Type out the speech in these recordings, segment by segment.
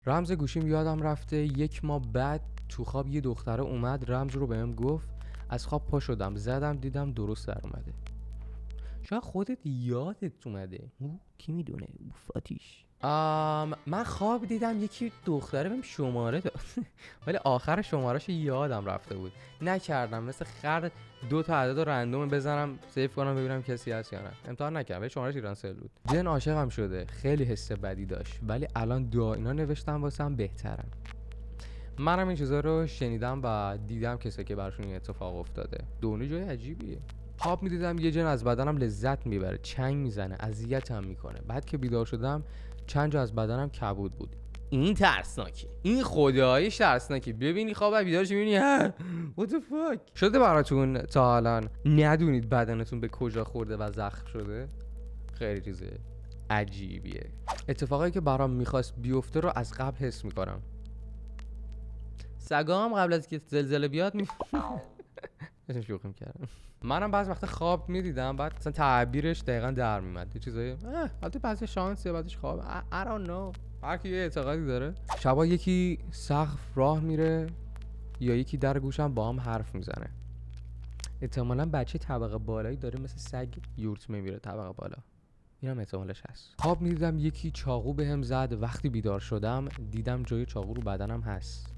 رمز گوشیم یادم رفته 1 ماه بعد تو خواب یه دختره اومد رمز رو بهم گفت. از خواب پا شدم زدم دیدم درست در اومده. شاید خودت یادت اومده. کی میدونه؟ فاتیش. من خواب دیدم یکی دختره بهم شماره داد ولی آخر شمارهش یادم رفته بود. نکردم مثل خر 2 تا عدد رندوم بزنم سیف کنم ببینم کسی هست یا نه. امتحان نکردم ولی شمارهش ایرانسل بود. جن عاشقم شده. خیلی حس بدی داشت ولی الان دعا اینا نوشتم واسم بهترم. منم این چیزا رو شنیدم و دیدم کسی که براشون این اتفاق افتاده. دونه جای عجیبیه. خواب میدیدم یه جن از بدنم لذت میبره، چنگ میزنه، اذیتم میکنه. بعد که بیدار شدم چند جا از بدنم کبود بود. این ترسناکه. این خداییش ترسناکه. ببینی خواب بیدارش میبینی what the fuck شده براتون تا الان ندونید بدنتون به کجا خورده و زخم شده؟ خیلی چیز عجیبیه. اتفاقایی که برام میخواست بیفته رو از قبل حس میکنم. سگام قبل از که زلزله بیاد اسم شوخی میکردم. منم بعضی وقتا خواب میدیدم بعد مثلا تعبیرش دقیقاً در میومد. یه چیزایی البته بعضی شانسیه بعضیش خواب. I don't know. هر کی یه اعتقادی داره. شبا یکی سقف راه میره یا یکی در گوشم با هم حرف میزنه. احتمالاً بچه طبقه بالایی داره مثل سگ یورت میمیره طبقه بالا. اینم احتمالش هست. خواب میدیدم یکی چاقو بهم زد. وقتی بیدار شدم دیدم جای چاقو رو بدنم هست.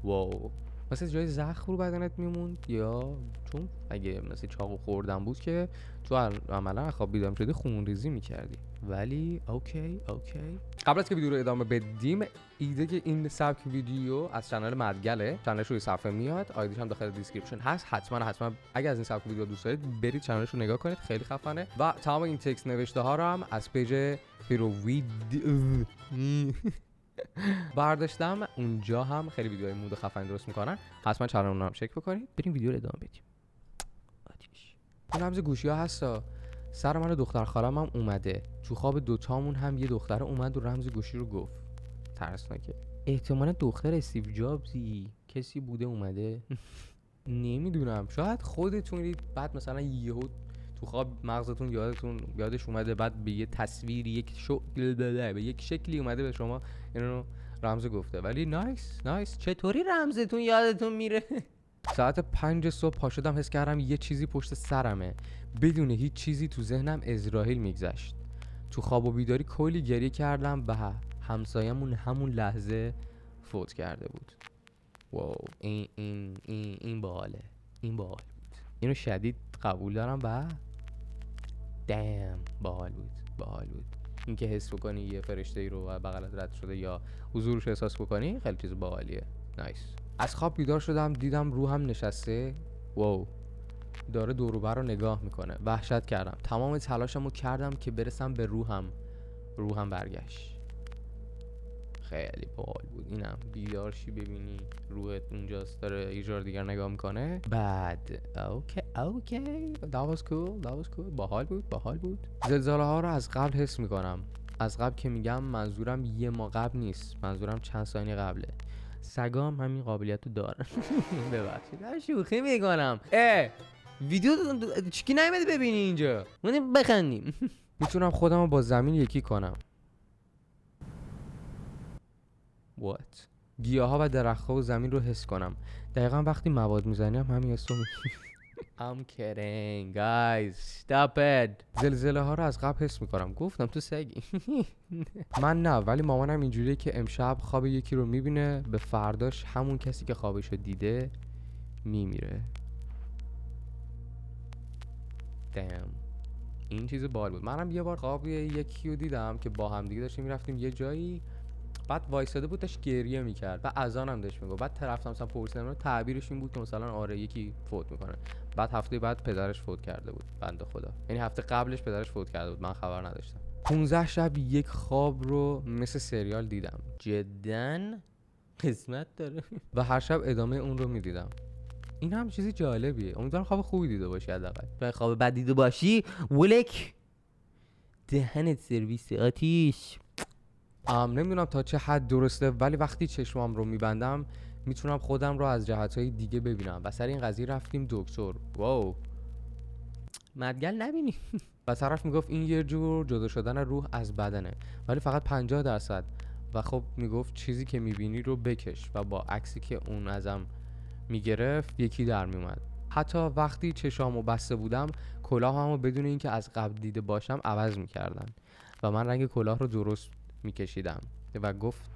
واو. مثلا جای زخم رو بدنت میموند یا چون اگه مثلا چاقو خوردن بود که تو عملا خواب بیدار شدی خون ریزی میکردی. ولی اوکی. قبل از که ویدیو رو ادامه بدیم ایده که این سبک ویدیو از کانال مدگله. کانالش روی صفحه میاد، آیدیش هم داخل دیسکریپشن هست. حتما اگه از این سبک ویدیو دوست دارید برید کانالش رو نگاه کنید، خیلی خفنه. و تمام این تکست نوشته ها رو هم از پیج هیرووید برداشتم. اونجا هم خیلی ویدیوهای مود خفن درست میکنن. حتما چنل رو هم چک بکنید. بریم ویدیو رو ادامه بدیم. آتیش. این رمز گوشی ها هستا. سر من و دختر خالم هم اومده. تو خواب دوتامون هم یه دختر اومد و رمز گوشی رو گفت. ترسناکه. احتمالا دختر استیو جابزی کسی بوده اومده. نمیدونم. شاید خودتونید بعد مثلا یهو تو خواب مغزتون یادش اومده بعد به یه تصویر به یک شکلی اومده به شما اینو رمز گفته. ولی نایس. چطوری رمزتون یادتون میره؟ ساعت 5 صبح پا شدم حس کردم یه چیزی پشت سرمه. بدون هیچ چیزی تو ذهنم اسرائیل میگذشت. تو خواب و بیداری کلی گریه کردم و همسایمون همون لحظه فوت کرده بود. واو. این باحاله. این باحال بود. اینو شدید قبول دارم و باحال بود. اینکه حس بکنی یه فرشته‌ای رو بغلت رد شده یا حضورش احساس بکنی خیلی چیز باحالیه. نایس. از خواب بیدار شدم دیدم روحم نشسته. واو. داره دور و بر رو نگاه میکنه. وحشت کردم. تمام تلاشمو کردم که برسم به روحم برگشت. خیلی باحال بود. اینم بیدار شی ببینی روحت اونجاست داره یه جور دیگر نگاه میکنه. بعد اوکی that was cool. باحال بود. زلزله ها رو از قبل حس میکنم. از قبل که میگم منظورم یه ماه قبل نیست، منظورم چند ثانیه قبله. سگام همین قابلیت رو دارن. ببخشید شوخی میکنم. ویدیو چیکی نمیده ببینی اینجا من بخندیم. میتونم خودم رو با زمین یکی کنم. What؟ گیاها و درخت‌ها و زمین رو حس کنم. دقیقا وقتی مواد میزنیم همین حس رو I'm kidding guys stop it. زلزله ها رو از قبل حس میکنم. گفتم تو سگی. من نه ولی مامانم اینجوریه که امشب خواب یکی رو میبینه به فرداش همون کسی که خوابش رو دیده میمیره. damn. این چیز باحال بود. منم یه بار خواب یکی رو دیدم که با هم دیگه داشتیم میرفتیم یه جایی، بعد وایساده بود داشت گریه میکرد و اذانم داشت میگفت. بعد طرفتم مثلا پرسیدم تعبیرش این بود که مثلا آره یکی فوت میکنه. بعد هفته بعد پدرش فوت کرده بود بنده خدا. یعنی هفته قبلش پدرش فوت کرده بود، من خبر نداشتم. 15 شب یک خواب رو مثل سریال دیدم. جداً قسمت داره. و هر شب ادامه اون رو میدیدم. این هم چیزی جالبیه. امیدوارم خواب خوبی دیده باشی حداقل. و خواب بد دیده باشی ولک دهنت سرویس آتیش. نمیدونم تا چه حد درسته ولی وقتی چشمام رو میبندم میتونم خودم رو از جهتهای دیگه ببینم و سر این قضیه رفتیم دکتر. واو. مدگل نبینی. و طرف میگفت این یه جور جدا شدن روح از بدنه ولی فقط 50%. و خب میگفت چیزی که میبینی رو بکش و با عکسی که اون ازم میگرفت یکی در میومد. حتی وقتی چشامو بسته بودم کلاهمو بدون اینکه از قبل دیده باشم عوض میکردن و من رنگ کلاه رو درست میکشیدم و گفت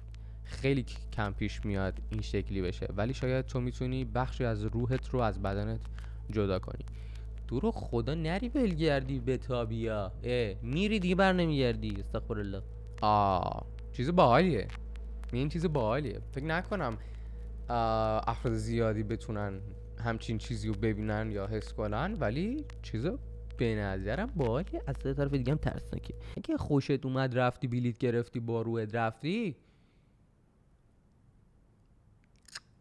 خیلی کم پیش میاد این شکلی بشه، ولی شاید تو میتونی بخشی از روحت رو از بدنت جدا کنی. تو رو خدا نری بلگردی به تابیا، میری دیگه بر نمیگردی. استغفرالله. چیز باحالیه. این چیز باحالیه. فکر نکنم افراد زیادی بتونن همچین چیزی رو ببینن یا حس کنن، ولی چیزا به نظرم باحالیه. از طرف دیگه هم ترسناکه. اگه خوشت اومد رفتی بلیت گرفتی با روحت رفتی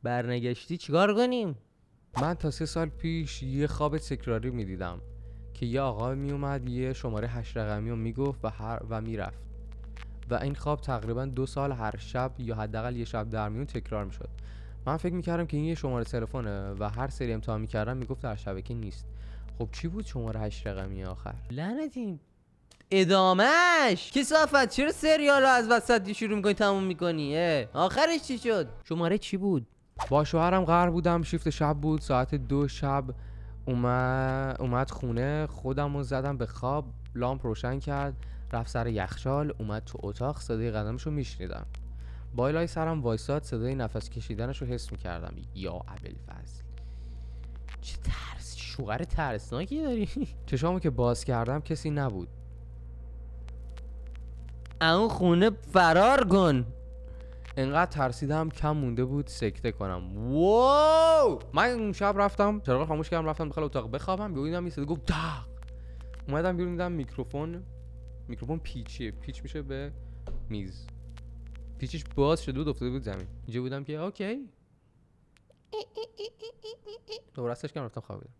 برنگشتی چیکار کنیم؟ من تا 3 سال پیش یه خواب تکراری میدیدم که یه آقا میومد یه شماره 8 رقمی رو میگفت و میرفت و این خواب تقریبا 2 سال هر شب یا حداقل یه شب در میون تکرار میشد. من فکر میکردم که این یه شماره تلفنه و هر سری امتحان میکردم میگفت در شبکه نیست. خب چی بود شماره 8 رقمی آخر؟ لعنتی ادامهش کثافت. چرا سریال رو از وسط شروع میکنی تموم میکنی؟ آخرش چی شد؟ شماره چی بود؟ با شوهرم قرار بودم، شیفت شب بود، ساعت 2 شب اومد خونه. خودم رو زدم به خواب، لامپ روشن کرد، رفت سر یخچال، اومد تو اتاق، صدای قدمش رو میشنیدم. بالای سرم وایساد، صدای نفس کشیدنش رو حس میکردم. یا ابوالفضل چه ترس، شوهر ترسناکی داری. چشامو که باز کردم کسی نبود. اون خونه فرار کن. انقدر ترسیدم کم مونده بود سکته کنم. واو! من اون شب رفتم چراغ خاموش کردم، رفتم داخل اتاق بخوابم. دیدم یه صدا گفت داغ. اومدم بیرون، دیدم میکروفون پیچیه، پیچ میشه به میز، پیچش باز شده بود افتاده بود زمین. اینجا بودم که اوکی دوباره استش کردم رفتم خوابیدم.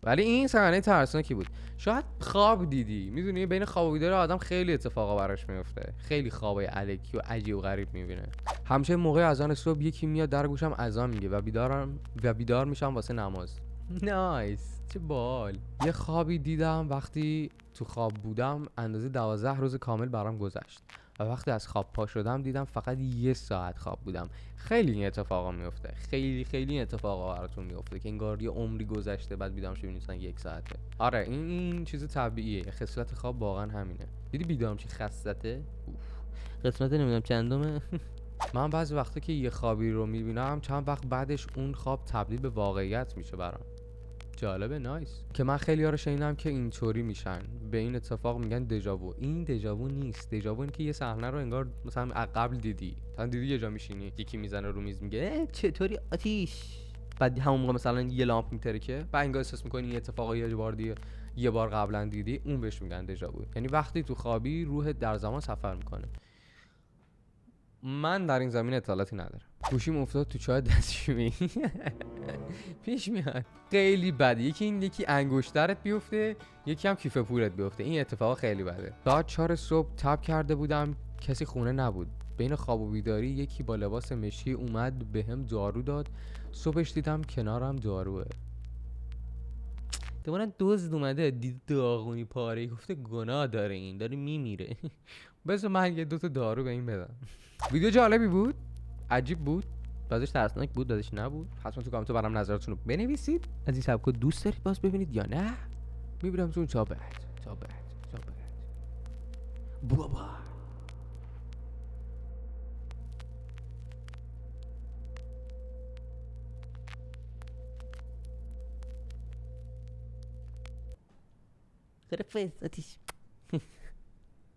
ولی این صحنه ترسناکی بود. شاید خواب دیدی، میدونی بین خواب و بیدار آدم خیلی اتفاقا براش میفته، خیلی خوابای الکی و عجیب و غریب میبینه. همیشه موقع اذان صبح یکی میاد در گوشم اذان میگه و بیدار میشم واسه نماز. نایس، چه بال. یه خوابی دیدم وقتی تو خواب بودم اندازه 12 روز کامل برام گذشت و وقتی از خواب پا شدم دیدم فقط 1 ساعت خواب بودم. خیلی این اتفاقا میفته، خیلی این اتفاقا براتون میفته که انگار یه عمری گذشته بعد بیدار میشی میبینی 1 ساعته. آره این چیز طبیعیه، خصلت خواب واقعا همینه. دیدی بیدار میشی خستته؟ قسمت نمیدونم چندمه. من بعضی وقتا که یه خوابی رو میبینم چند وقت بعدش اون خواب تبدیل به واقعیت میشه برام. جالبه، نایس. که من خیلی ها رو شنیدم که اینطوری میشن، به این اتفاق میگن دژاوو. این دژاوو نیست. دژاوو این که یه صحنه رو انگار مثلا از قبل دیدی یه جا میشینی یکی میزنه رو میز میگه چطوری آتیش، بعد همون موقع مثلا یه لامپ میترکه و انگار احساس میکنی این اتفاقی یه بار قبلا دیدی. اون بهش میگن دژاوو. یعنی وقتی تو خوابی روحت در زمان سفر میکنه. من در این زمینه اطلاعاتی ندارم. گوشیم افتاد تو چای دستشویی. پیش میاد خیلی بده. یکی انگشترت بیفته، یکی هم کیف پولت بیفته. این اتفاق خیلی بده. ساعت 4 صبح تب کرده بودم، کسی خونه نبود. بین خواب و بیداری یکی با لباس مشکی اومد بهم دارو داد. صبحش دیدم کنارم داروه. دوباره دزد اومده دید داغونی پاره، گفته گناه داره، این داره میمیره. بذار من یه 2 تا دارو به این بدم. ویدیو جالبی بود، عجیب بود، بعضش ترسناک بود، بعضش نبود. حتما تو کامنت برام نظرتون رو بنویسید. از این سبکو دوست دارید باز ببینید یا نه؟ میبینم تو تا بعد بابا. خرفت آتیش.